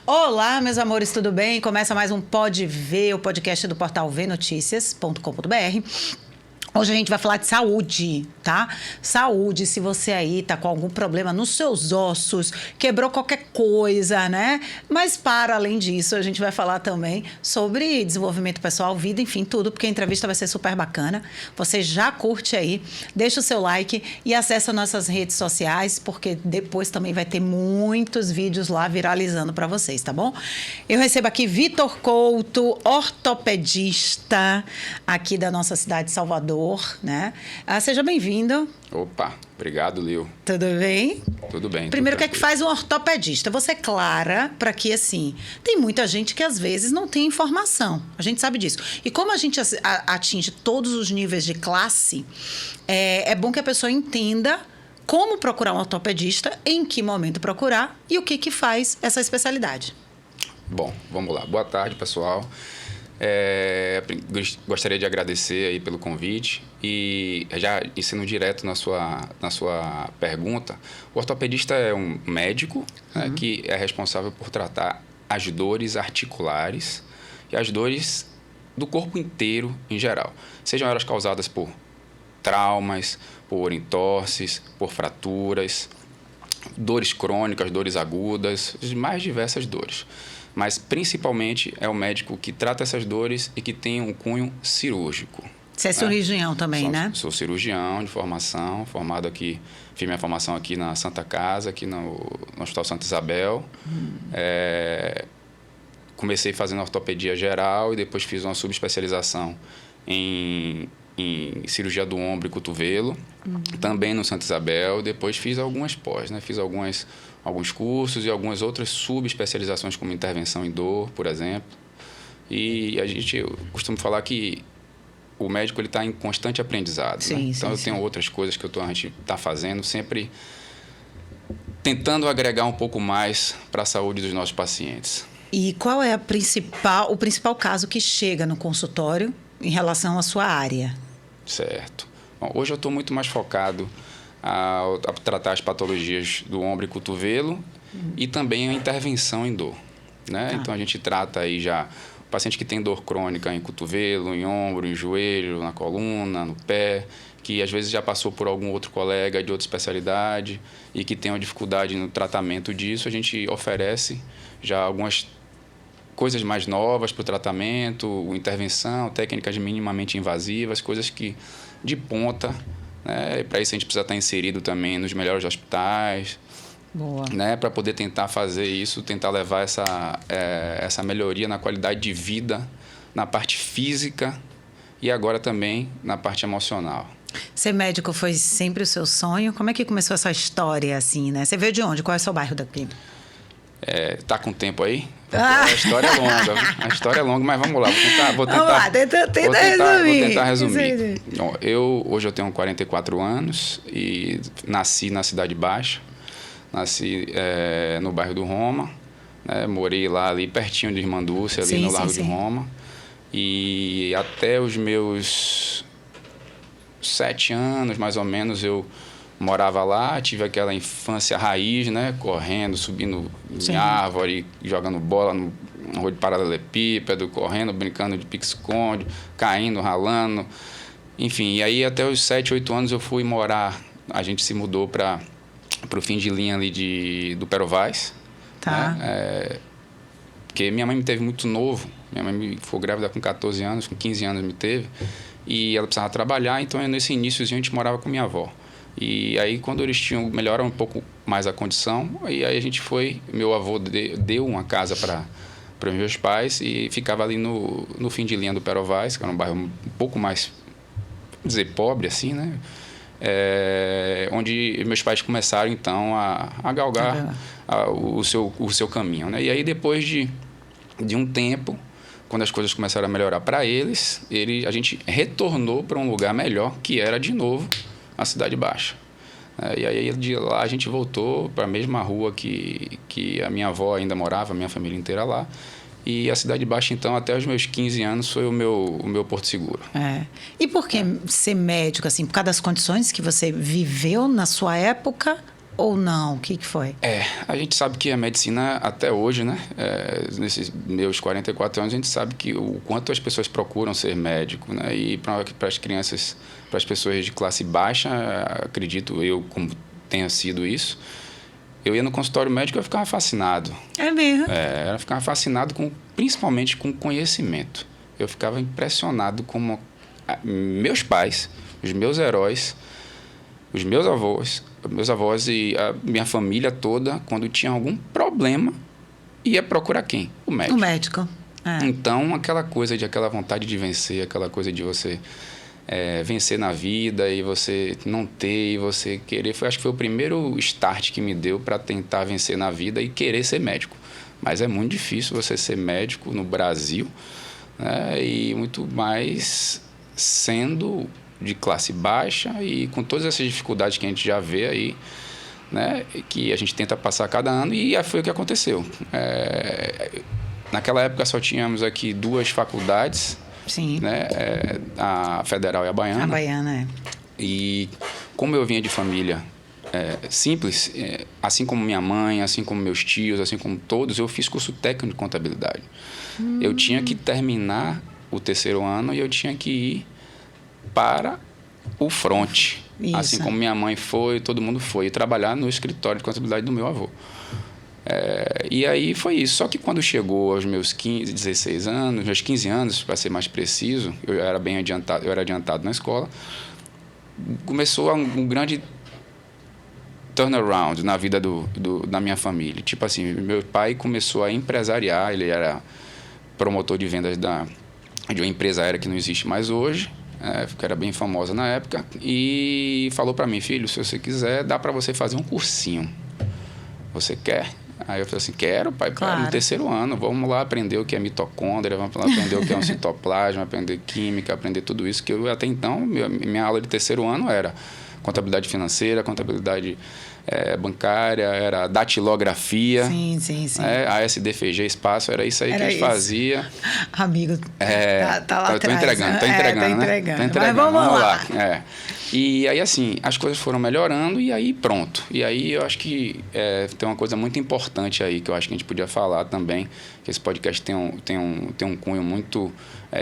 Olá, meus amores, tudo bem? Começa mais um Pode Ver, o podcast do portal vnoticias.com.br. Hoje a gente vai falar de saúde, tá? Saúde, se você aí tá com algum problema nos seus ossos, quebrou qualquer coisa, né? Mas para além disso, a gente vai falar também sobre desenvolvimento pessoal, vida, enfim, tudo, porque a entrevista vai ser super bacana. Você já curte aí, deixa o seu like e acessa nossas redes sociais, porque depois também vai ter muitos vídeos lá viralizando para vocês, tá bom? Eu recebo aqui Vitor Couto, ortopedista aqui da nossa cidade de Salvador. Né? Seja bem-vindo. Opa, obrigado, Lil. Tudo bem? Tudo bem. Primeiro, o que é que faz um ortopedista? Você é clara para que, assim, tem muita gente que às vezes não tem informação. A gente sabe disso. E como a gente atinge todos os níveis de classe, é bom que a pessoa entenda como procurar um ortopedista, em que momento procurar e o que faz essa especialidade. Bom, vamos lá. Boa tarde, pessoal. Gostaria de agradecer aí pelo convite e já sendo direto na sua pergunta, o ortopedista é um médico, né, que é responsável por tratar as dores articulares e as dores do corpo inteiro em geral, sejam elas causadas por traumas, por entorses, por fraturas, dores crônicas, dores agudas, as mais diversas dores. Mas, principalmente, é o médico que trata essas dores e que tem um cunho cirúrgico. Você é cirurgião também, né? Sou cirurgião de formação, formado aqui, fiz minha formação aqui na Santa Casa, aqui no Hospital Santa Isabel. Comecei fazendo ortopedia geral e depois fiz uma subespecialização em cirurgia do ombro e cotovelo, também no Santa Isabel. Depois fiz algumas pós, né? Fiz alguns cursos e algumas outras subespecializações, como intervenção em dor, por exemplo. E eu costumo falar que o médico está em constante aprendizado. Sim, né? sim, então, eu tenho outras coisas que a gente está fazendo, sempre tentando agregar um pouco mais para a saúde dos nossos pacientes. E qual é o principal caso que chega no consultório em relação à sua área? Certo. Bom, hoje eu estou muito mais focado a tratar as patologias do ombro e cotovelo e também a intervenção em dor. Né? Então, a gente trata aí já o paciente que tem dor crônica em cotovelo, em ombro, em joelho, na coluna, no pé, que às vezes já passou por algum outro colega de outra especialidade e que tem uma dificuldade no tratamento disso. A gente oferece já algumas coisas mais novas para o tratamento, intervenção, técnicas minimamente invasivas, coisas que de ponta, né? Para isso a gente precisa estar inserido também nos melhores hospitais, né? Para poder tentar fazer isso, tentar levar essa melhoria na qualidade de vida, na parte física e agora também na parte emocional. Ser médico foi sempre o seu sonho? Como é que começou essa história, assim, né? Você veio de onde? Qual é o seu bairro daqui? Tá com tempo aí? A história é longa, mas vamos lá. Vou tentar resumir. Bom, hoje eu tenho 44 anos e nasci na Cidade Baixa. Nasci no bairro do Roma. Né? Morei ali pertinho de Irmã Dulce, ali no Largo de Roma. E até os meus 7 anos, mais ou menos, eu morava lá, tive aquela infância raiz, né? Correndo, subindo em árvore, jogando bola no rua de paralelepípedo, correndo, brincando de pique-esconde, caindo, ralando. Enfim, e aí até os 7, 8 anos eu fui morar, a gente se mudou para o fim de linha ali do Perovais. Tá. Né? Porque minha mãe me teve muito novo, minha mãe ficou grávida com 14 anos, com 15 anos me teve, e ela precisava trabalhar, então nesse iníciozinho a gente morava com minha avó. E aí, quando eles melhoraram um pouco mais a condição, aí a gente meu avô deu uma casa para os meus pais e ficava ali no fim de linha do Perovais, que era um bairro um pouco mais, dizer, pobre, assim, né? Onde meus pais começaram, então, a galgar o seu caminho, né? E aí, depois de um tempo, quando as coisas começaram a melhorar para eles, a gente retornou para um lugar melhor, que era, de novo, a Cidade Baixa. E aí de lá a gente voltou para a mesma rua que a minha avó ainda morava, a minha família inteira lá. E a Cidade Baixa, então, até os meus 15 anos, foi o meu porto seguro. E por que ser médico, assim? Por causa das condições que você viveu na sua época? ou não? O que foi? A gente sabe que a medicina, até hoje, né? Nesses meus 44 anos, a gente sabe que o quanto as pessoas procuram ser médico, né? E para as crianças, para as pessoas de classe baixa, acredito eu, como tenha sido isso, eu ia no consultório médico e eu ficava fascinado. É mesmo? Eu ficava fascinado principalmente com conhecimento. Eu ficava impressionado como meus pais, os meus heróis, os meus avós e a minha família toda, quando tinha algum problema, ia procurar quem? O médico. O médico. Então, aquela vontade de vencer, aquela coisa de você vencer na vida e você não ter e você querer, acho que foi o primeiro start que me deu para tentar vencer na vida e querer ser médico. Mas é muito difícil você ser médico no Brasil, né? E muito mais sendo de classe baixa e com todas essas dificuldades que a gente já vê aí, né? Que a gente tenta passar cada ano, e foi o que aconteceu. Naquela época só tínhamos aqui 2 faculdades. Sim. Né? A Federal e a Baiana. A Baiana, E como eu vinha de família simples, assim como minha mãe, assim como meus tios, assim como todos, eu fiz curso técnico de contabilidade. Eu tinha que terminar o 3º ano e eu tinha que ir para o front. Isso. Assim como minha mãe foi, todo mundo foi. E trabalhar no escritório de contabilidade do meu avô. E aí foi isso. Só que quando chegou aos meus 15, 16 anos, meus 15 anos, para ser mais preciso, eu era adiantado na escola, começou um grande turnaround na vida da minha família. Tipo assim, meu pai começou a empresariar, ele era promotor de vendas de uma empresa aérea que não existe mais hoje, que era bem famosa na época, e falou para mim: filho, se você quiser, dá para você fazer um cursinho. Você quer? Aí eu falei assim: quero, pai, claro. No 3º ano, vamos lá aprender o que é mitocôndria, vamos lá aprender o que é um citoplasma, aprender química, aprender tudo isso, que eu até então, minha aula de 3º ano era contabilidade financeira, contabilidade bancária, era datilografia. Sim. ASDFG, espaço, era isso aí que a gente fazia. Amigo, tá lá tô atrás. entregando, né? Mas vamos lá. E aí, assim, as coisas foram melhorando e aí pronto. E aí eu acho que tem uma coisa muito importante aí que eu acho que a gente podia falar também, que esse podcast tem um cunho muito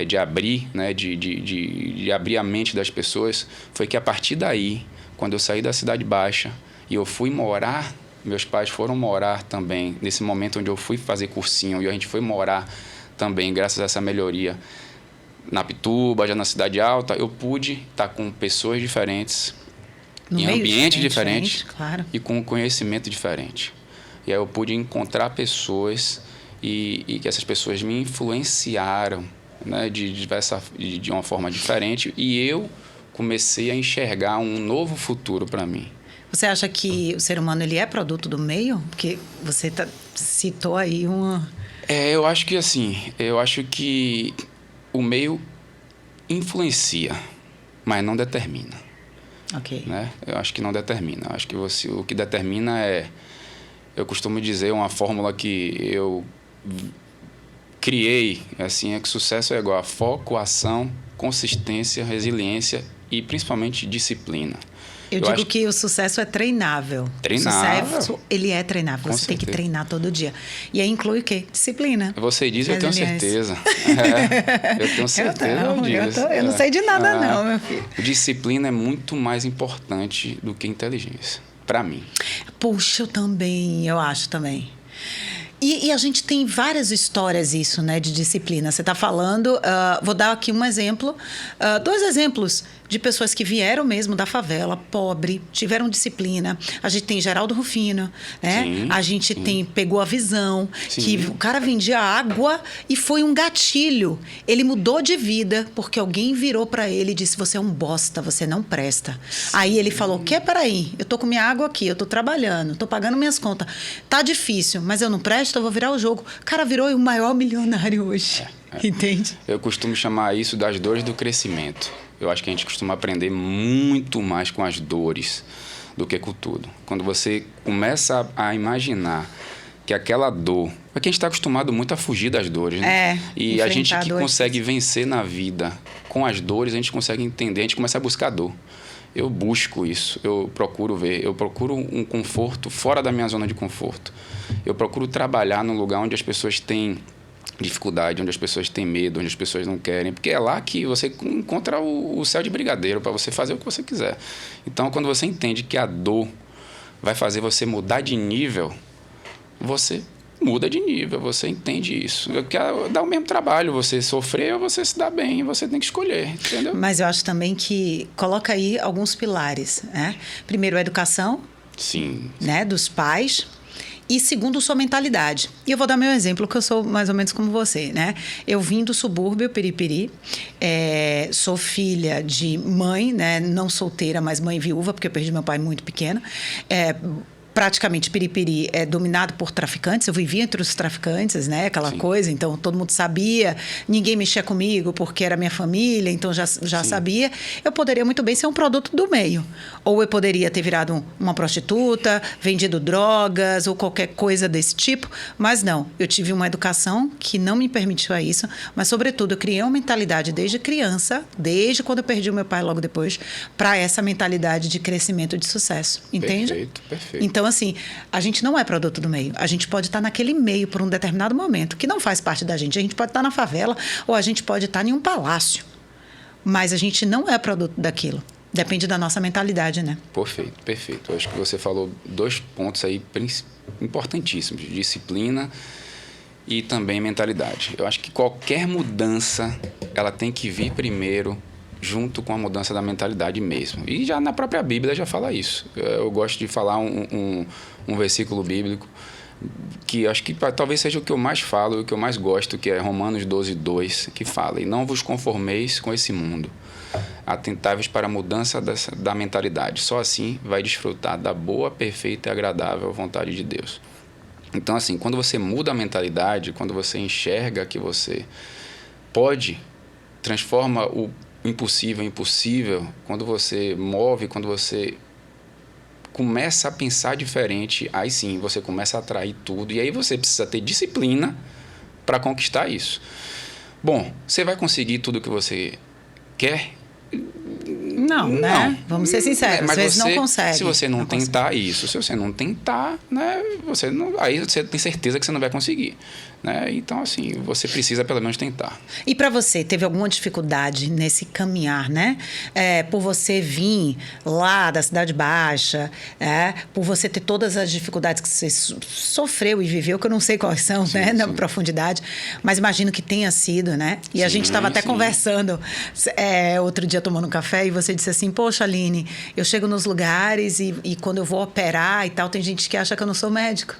de abrir, né, de abrir a mente das pessoas. Foi que a partir daí, quando eu saí da Cidade Baixa e eu fui morar, meus pais foram morar também, nesse momento onde eu fui fazer cursinho, e a gente foi morar também, graças a essa melhoria, na Pituba, já na Cidade Alta, eu pude estar com pessoas diferentes, em ambiente diferente, claro. E com conhecimento diferente. E aí eu pude encontrar pessoas e que essas pessoas me influenciaram, né, de uma forma diferente, e eu comecei a enxergar um novo futuro para mim. Você acha que o ser humano ele é produto do meio? Porque você citou aí uma... Eu acho que o meio influencia, mas não determina. Ok. Né? Eu acho que não determina. Eu acho que o que determina eu costumo dizer uma fórmula que eu criei, assim, que sucesso é igual a foco, ação, consistência, resiliência e principalmente disciplina. Eu digo que o sucesso é treinável. Treinável. O sucesso, ele é treinável. Você tem que treinar todo dia. E aí inclui o quê? Disciplina. Você diz, eu tenho certeza. Eu tenho certeza disso. Eu não sei de nada não, meu filho. Disciplina é muito mais importante do que inteligência, para mim. Puxa, eu acho também. E a gente tem várias histórias isso, né, de disciplina. Você está falando, vou dar aqui um exemplo, 2 exemplos de pessoas que vieram mesmo da favela, pobre, tiveram disciplina. A gente tem Geraldo Rufino, né? Sim, a gente pegou a visão, sim. Que o cara vendia água e foi um gatilho. Ele mudou de vida porque alguém virou para ele e disse: você é um bosta, você não presta. Sim. Aí ele falou: peraí, eu tô com minha água aqui, eu tô trabalhando, tô pagando minhas contas. Tá difícil, mas eu não presto, eu vou virar o jogo. O cara virou o maior milionário hoje. Entende? Eu costumo chamar isso das dores do crescimento. Eu acho que a gente costuma aprender muito mais com as dores do que com tudo. Quando você começa a imaginar que aquela dor... Porque a gente está acostumado muito a fugir das dores, né? E a gente que consegue vencer na vida com as dores, a gente consegue entender, a gente começa a buscar dor. eu busco isso, eu procuro ver, eu procuro um conforto fora da minha zona de conforto. Eu procuro trabalhar num lugar onde as pessoas têm dificuldade, onde as pessoas têm medo, onde as pessoas não querem, porque é lá que você encontra o céu de brigadeiro para você fazer o que você quiser. Então, quando você entende que a dor vai fazer você mudar de nível, você muda de nível, você entende isso. Dá o mesmo trabalho você sofrer ou você se dar bem, você tem que escolher, entendeu? Mas eu acho também que coloca aí alguns pilares, né? Primeiro, a educação. Sim. Né, dos pais. E segundo, sua mentalidade. E eu vou dar meu exemplo, que eu sou mais ou menos como você, né? Eu vim do subúrbio, Piripiri. Sou filha de mãe, né? Não solteira, mas mãe viúva, porque eu perdi meu pai muito pequeno. Praticamente Piripiri é dominado por traficantes. Eu vivia entre os traficantes, né? Aquela Sim. coisa. Então, todo mundo sabia. Ninguém mexia comigo porque era minha família. Então, já sabia. Eu poderia muito bem ser um produto do meio. Ou eu poderia ter virado uma prostituta, vendido drogas ou qualquer coisa desse tipo. Mas não. Eu tive uma educação que não me permitiu a isso. Mas, sobretudo, eu criei uma mentalidade desde criança, desde quando eu perdi o meu pai logo depois, para essa mentalidade de crescimento e de sucesso. Entende? Perfeito, perfeito. Então, assim, a gente não é produto do meio. A gente pode estar naquele meio por um determinado momento, que não faz parte da gente. A gente pode estar na favela ou a gente pode estar em um palácio. Mas a gente não é produto daquilo. Depende da nossa mentalidade, né? Perfeito, perfeito. Eu acho que você falou 2 pontos aí importantíssimos. Disciplina e também mentalidade. Eu acho que qualquer mudança, ela tem que vir primeiro junto com a mudança da mentalidade mesmo. E já na própria Bíblia já fala isso. Eu gosto de falar um versículo bíblico que acho que talvez seja o que eu mais falo, o que eu mais gosto, que é Romanos 12:2, que fala: e não vos conformeis com esse mundo, atentáveis para a mudança da mentalidade. Só assim vai desfrutar da boa, perfeita e agradável vontade de Deus. Então, assim, quando você muda a mentalidade, quando você enxerga que você pode, transforma o impossível em possível, quando você move, quando você começa a pensar diferente, aí sim você começa a atrair tudo. E aí você precisa ter disciplina para conquistar isso. Bom, você vai conseguir tudo o que você quer? Não, né? Vamos ser sinceros, às vezes não consegue. Se você não tentar isso, se você não tentar, né, aí você tem certeza que você não vai conseguir. Né? Então, assim, você precisa pelo menos tentar. E para você, teve alguma dificuldade nesse caminhar, né? Por você vir lá da Cidade Baixa, por você ter todas as dificuldades que você sofreu e viveu, que eu não sei quais são, sim, né? Na profundidade, mas imagino que tenha sido, né? E sim, a gente estava até conversando outro dia tomando um café e você disse assim: poxa, Aline, eu chego nos lugares e quando eu vou operar e tal, tem gente que acha que eu não sou médico.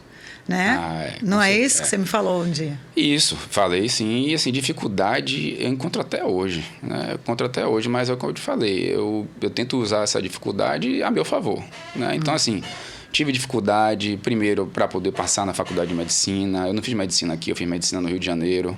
Né? Não é isso que você me falou um dia? Isso, falei sim. E assim, dificuldade eu encontro até hoje. Né? Eu encontro até hoje, mas é o que eu te falei. Eu tento usar essa dificuldade a meu favor. Né? Então, assim, tive dificuldade, primeiro, para poder passar na faculdade de medicina. Eu não fiz medicina aqui, eu fiz medicina no Rio de Janeiro.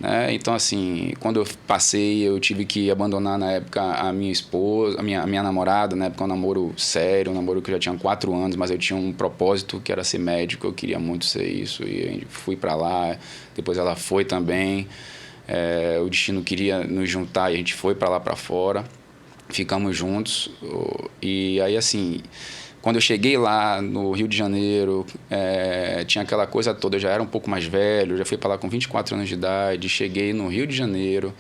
Né? Então, assim, quando eu passei, eu tive que abandonar, na época, a minha esposa, a minha namorada, na época, um namoro sério, um namoro que eu já tinha 4 anos, mas eu tinha um propósito que era ser médico, eu queria muito ser isso, e fui para lá, depois ela foi também, o destino queria nos juntar e a gente foi para lá para fora, ficamos juntos, e aí, assim, quando eu cheguei lá no Rio de Janeiro, tinha aquela coisa toda, eu já era um pouco mais velho, já fui para lá com 24 anos de idade, cheguei no Rio de Janeiro,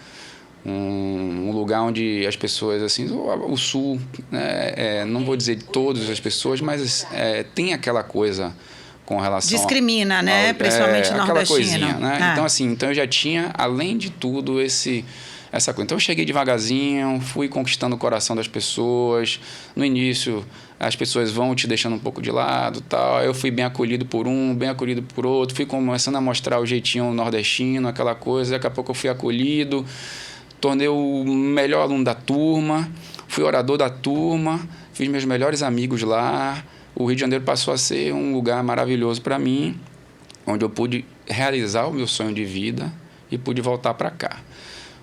um lugar onde as pessoas, assim, o Sul, né, não vou dizer de todas as pessoas, mas tem aquela coisa com relação... Discrimina, né? Principalmente nordestino. Aquela coisinha, né? Então, assim, eu já tinha, além de tudo, essa coisa. Então, eu cheguei devagarzinho, fui conquistando o coração das pessoas. No início, as pessoas vão te deixando um pouco de lado, tal. Eu fui bem acolhido por um, bem acolhido por outro. Fui começando a mostrar o jeitinho nordestino, aquela coisa. Daqui a pouco eu fui acolhido, tornei o melhor aluno da turma, fui orador da turma, fiz meus melhores amigos lá. O Rio de Janeiro passou a ser um lugar maravilhoso para mim, onde eu pude realizar o meu sonho de vida e pude voltar para cá.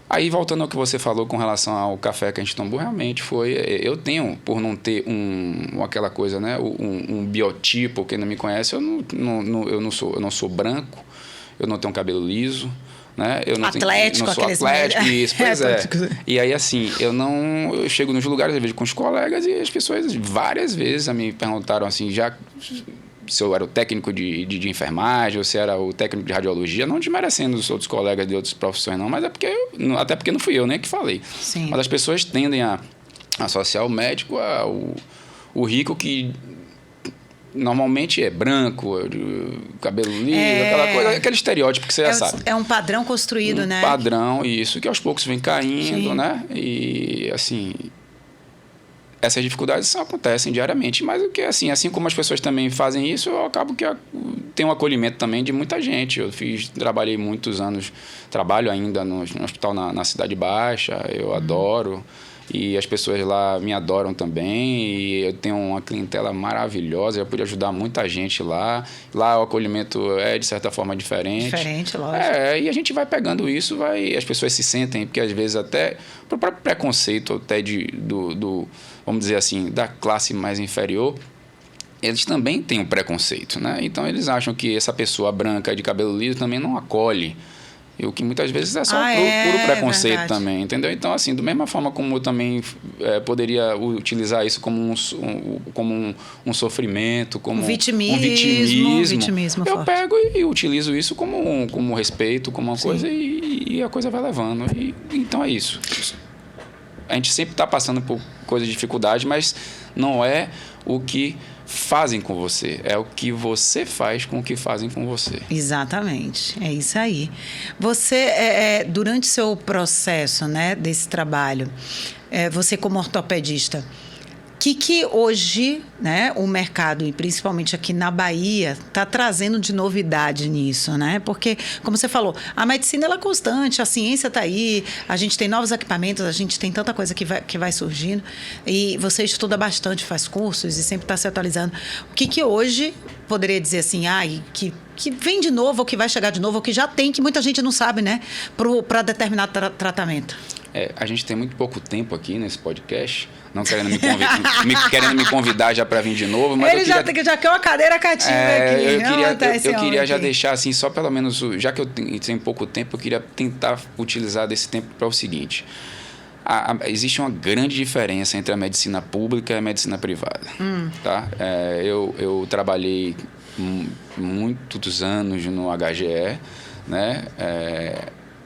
Aí, voltando ao que você falou com relação ao café que a gente tomou, realmente foi... Eu tenho, por não ter aquela coisa, né, um biotipo, quem não me conhece, eu não sou branco, eu não tenho cabelo liso, Né? Eu não Atlético, não sou aqueles atlético, isso, pois é. Atlético. E aí, assim, eu chego nos lugares, eu vejo com os colegas e as pessoas várias vezes me perguntaram assim, se eu era o técnico de enfermagem ou se era o técnico de radiologia, não desmerecendo os outros colegas de outras profissões, não, mas até porque não fui eu nem que falei. Sim. Mas as pessoas tendem a associar o médico o rico que normalmente é branco, cabelo liso, aquela coisa, aquele estereótipo que você já sabe. É um padrão construído, né? Padrão, isso, que aos poucos vem caindo, Sim. né? E, assim, essas dificuldades acontecem diariamente, mas o que assim como as pessoas também fazem isso, eu acabo que tenho um acolhimento também de muita gente. Trabalhei muitos anos, trabalho ainda no hospital na Cidade Baixa, eu adoro. E as pessoas lá me adoram também, e eu tenho uma clientela maravilhosa, eu pude ajudar muita gente lá. Lá o acolhimento é, de certa forma, diferente. Diferente, lógico. E a gente vai pegando isso, as pessoas se sentem, porque às vezes até o próprio preconceito até vamos dizer assim, da classe mais inferior, eles também têm um preconceito, né? Então eles acham que essa pessoa branca de cabelo liso também não acolhe. E o que muitas vezes é só puro preconceito também, entendeu? Então, assim, da mesma forma como eu também poderia utilizar isso como um sofrimento, como um vitimismo, eu forte. pego e utilizo isso como respeito, como uma coisa, e a coisa vai levando. Então é isso. A gente sempre está passando por coisas de dificuldade, mas não é o que fazem com você, é o que você faz com o que fazem com você. Exatamente, é isso aí. Você, durante o seu processo, né, desse trabalho, você como ortopedista, que hoje, né, o mercado, e principalmente aqui na Bahia, está trazendo de novidade nisso, né? Porque, como você falou, a medicina ela é constante, a ciência está aí, a gente tem novos equipamentos, a gente tem tanta coisa que vai surgindo, e você estuda bastante, faz cursos e sempre está se atualizando. O que hoje poderia dizer assim, que vem de novo, ou que vai chegar de novo, ou que já tem, que muita gente não sabe, né? Para determinado tratamento. A gente tem muito pouco tempo aqui nesse podcast, não querendo querendo me convidar já para vir de novo. Mas ele já quer uma cadeira cativa aqui. Eu queria já deixar assim, só pelo menos, já que eu tenho pouco tempo, eu queria tentar utilizar desse tempo para o seguinte. Existe uma grande diferença entre a medicina pública e a medicina privada. Tá? Eu trabalhei muitos anos no HGE, né?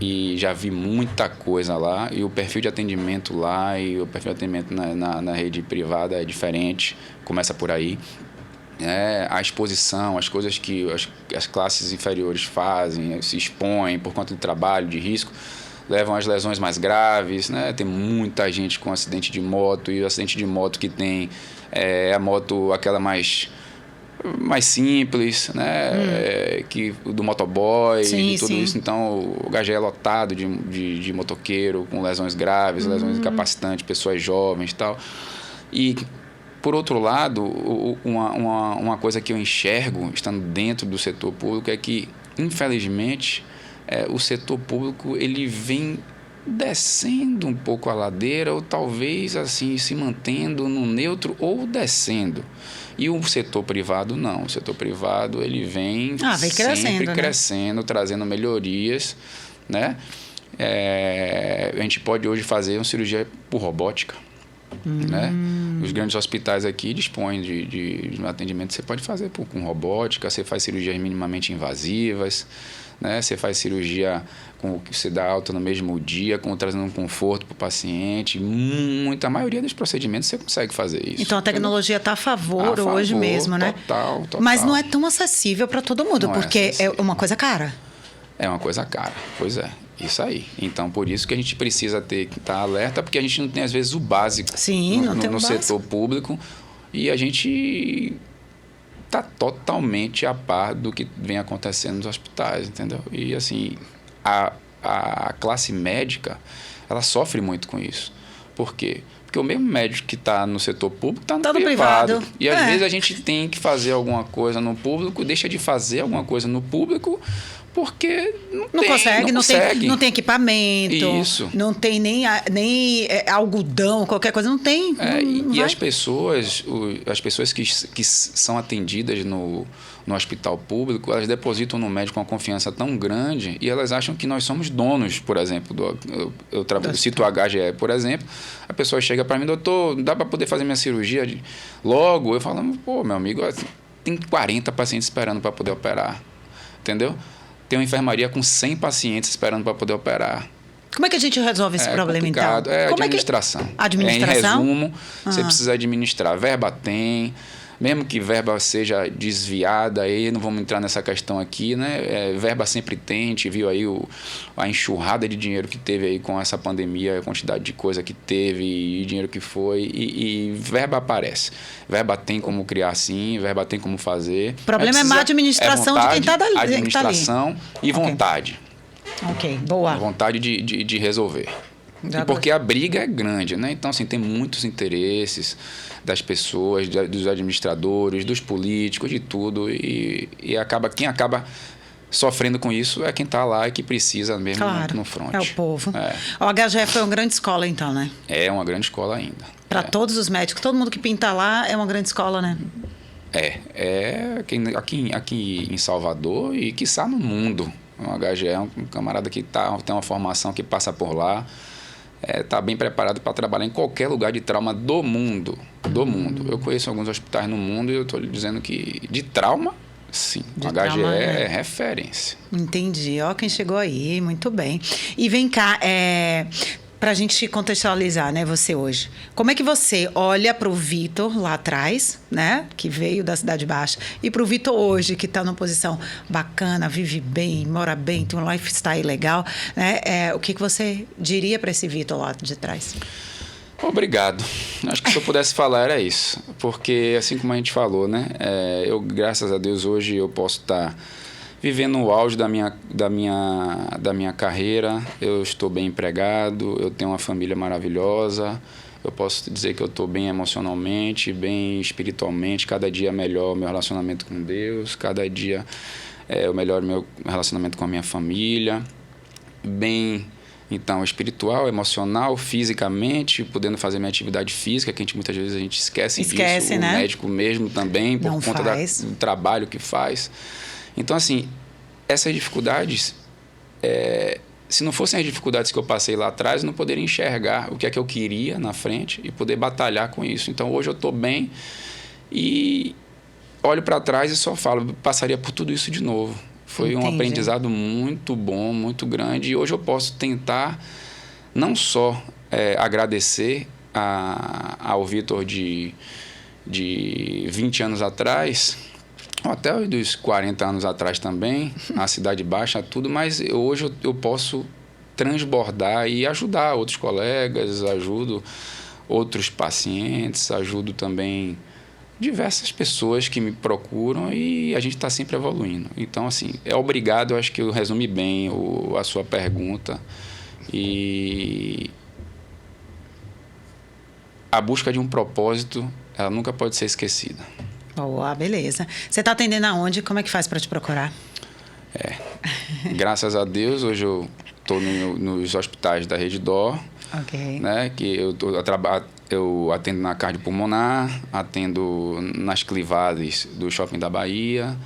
E já vi muita coisa lá, e o perfil de atendimento lá e o perfil de atendimento na rede privada é diferente, começa por aí. A exposição, as coisas que as classes inferiores fazem, se expõem por conta de trabalho, de risco, levam às lesões mais graves, né? Tem muita gente com acidente de moto, e o acidente de moto que tem a moto aquela mais simples, né? Do motoboy, e tudo isso. Então, o HGE é lotado de motoqueiro com lesões graves, lesões incapacitantes, pessoas jovens e tal. E, por outro lado, uma coisa que eu enxergo, estando dentro do setor público, é que, infelizmente, o setor público ele vem descendo um pouco a ladeira, ou talvez assim se mantendo no neutro ou descendo. E o setor privado não. O setor privado ele vem sempre crescendo, trazendo melhorias, né? A gente pode hoje fazer uma cirurgia por robótica. Né? Os grandes hospitais aqui dispõem de um atendimento que você pode fazer com robótica, você faz cirurgias minimamente invasivas, né? Você faz cirurgia com o que você dá alta no mesmo dia, trazendo um conforto para o paciente. A maioria dos procedimentos você consegue fazer isso. Então a tecnologia está a favor hoje mesmo, né? Total. Mas não é tão acessível para todo mundo, porque é uma coisa cara. É uma coisa cara, pois é. Isso aí. Então, por isso que a gente precisa estar alerta, porque a gente não tem, às vezes, o básico no setor público, e a gente está totalmente a par do que vem acontecendo nos hospitais, entendeu? E, assim, a classe médica, ela sofre muito com isso. Por quê? Porque o mesmo médico que está no setor público está no privado. E, às vezes, a gente tem que fazer alguma coisa no público, deixa de fazer alguma coisa no público, Porque não consegue, não tem equipamento, Isso. não tem nem algodão, qualquer coisa, não tem. E as pessoas que são atendidas no hospital público, elas depositam no médico uma confiança tão grande e elas acham que nós somos donos, por exemplo, eu cito o HGE, por exemplo, a pessoa chega para mim, doutor, dá para poder fazer minha cirurgia logo? Eu falo, pô, meu amigo, tem 40 pacientes esperando para poder operar, entendeu? Tem uma enfermaria com 100 pacientes esperando para poder operar. Como é que a gente resolve esse problema, complicado. então? É administração. Administração? Em resumo, você precisa administrar. Verba tem, mesmo que verba seja desviada, aí não vamos entrar nessa questão aqui, né? Verba sempre tem, a gente viu aí a enxurrada de dinheiro que teve aí com essa pandemia, a quantidade de coisa que teve e dinheiro que foi, e verba aparece. Verba tem como criar sim, verba tem como fazer. O problema é má administração de quem está ali. Administração e vontade. Ok, boa. Vontade de resolver. E porque a briga é grande, né? Então, assim, tem muitos interesses das pessoas, dos administradores, dos políticos, de tudo. E quem acaba sofrendo com isso é quem está lá e que precisa mesmo no front. É o povo. O HGE foi uma grande escola, então, né? É uma grande escola ainda. Para todos os médicos, todo mundo que pinta lá é uma grande escola, né? Aqui em Salvador e quiçá no mundo. O HGE é um camarada que tem uma formação que passa por lá. Está bem preparado para trabalhar em qualquer lugar de trauma do mundo. Do mundo. Eu conheço alguns hospitais no mundo e eu estou lhe dizendo que de trauma, sim. O HGE é referência. Entendi. Ó, quem chegou aí, muito bem. E vem cá, para a gente contextualizar, né, você hoje. Como é que você olha para o Vitor lá atrás, né, que veio da Cidade Baixa, e para o Vitor hoje, que está numa posição bacana, vive bem, mora bem, tem um lifestyle legal, né? O que você diria para esse Vitor lá de trás? Obrigado. Acho que se eu pudesse falar era isso. Porque, assim como a gente falou, né, eu, graças a Deus, hoje eu posso estar vivendo o auge da minha carreira, eu estou bem empregado, eu tenho uma família maravilhosa, eu posso dizer que eu estou bem emocionalmente, bem espiritualmente, cada dia melhor o meu relacionamento com Deus, cada dia o melhor o meu relacionamento com a minha família, bem, então, espiritual, emocional, fisicamente, podendo fazer minha atividade física, que muitas vezes a gente esquece disso, né? O médico mesmo também, por conta do trabalho que faz. Então, assim, essas dificuldades, se não fossem as dificuldades que eu passei lá atrás, eu não poderia enxergar o que é que eu queria na frente e poder batalhar com isso. Então, hoje eu estou bem e olho para trás e só falo, passaria por tudo isso de novo. Foi um aprendizado muito bom, muito grande. E hoje eu posso tentar não só agradecer ao Vitor de 20 anos atrás, até dos 40 anos atrás também, a Cidade Baixa, tudo, mas hoje eu posso transbordar e ajudar outros colegas, ajudo outros pacientes, ajudo também diversas pessoas que me procuram e a gente está sempre evoluindo. Então, assim, obrigado, eu acho que eu resumi bem a sua pergunta. E a busca de um propósito, ela nunca pode ser esquecida. Beleza. Você está atendendo aonde? Como é que faz para te procurar? Graças a Deus, hoje eu estou nos hospitais da Rede Dó. Ok. Né, que eu atendo na cardiopulmonar, atendo nas clivadas do Shopping da Bahia,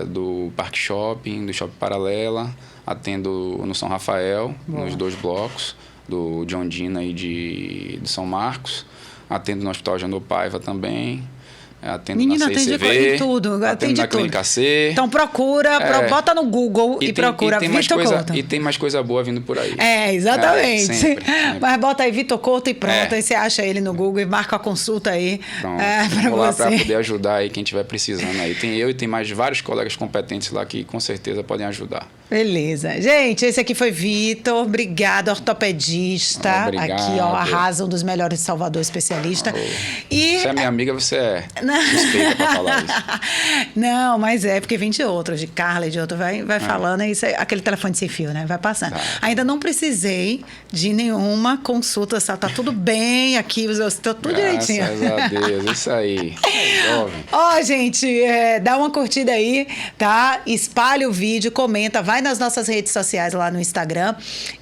do Parque Shopping, do Shopping Paralela, atendo no São Rafael, nos 2 blocos, do de Ondina e de São Marcos, atendo no Hospital Jandô Paiva também, atendo na CICV, em tudo, atendo na Clínica C. Então bota no Google e procura Vitor Couto. E tem mais coisa boa vindo por aí. Exatamente. Sempre. Mas bota aí Vitor Couto e pronto, aí você acha ele no Google e marca a consulta aí. Pronto, vou lá para poder ajudar aí quem estiver precisando aí. Tem eu e tem mais vários colegas competentes lá que com certeza podem ajudar. Beleza. Gente, esse aqui foi Vitor. Obrigado, ortopedista. Obrigado. Aqui, ó, arrasa, um dos melhores de Salvador, especialista. E... Você é minha amiga, você é suspeita pra falar isso. Não, mas é porque vem de outros, de Carla e de outro. Vai falando, é isso, aquele telefone sem fio, né? Vai passando. Tá. Ainda não precisei de nenhuma consulta, tá tudo bem aqui, estou tudo direitinho. Graças a Deus, isso aí. Jovem. Ó, gente, dá uma curtida aí, tá? Espalha o vídeo, comenta, vai nas nossas redes sociais lá no Instagram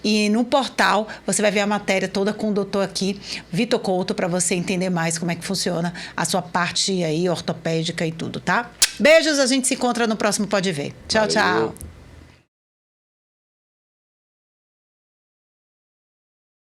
e no portal você vai ver a matéria toda com o doutor aqui, Vitor Couto, para você entender mais como é que funciona a sua parte aí ortopédica e tudo, tá? Beijos, a gente se encontra no próximo Pode Ver. Tchau, Valeu. tchau.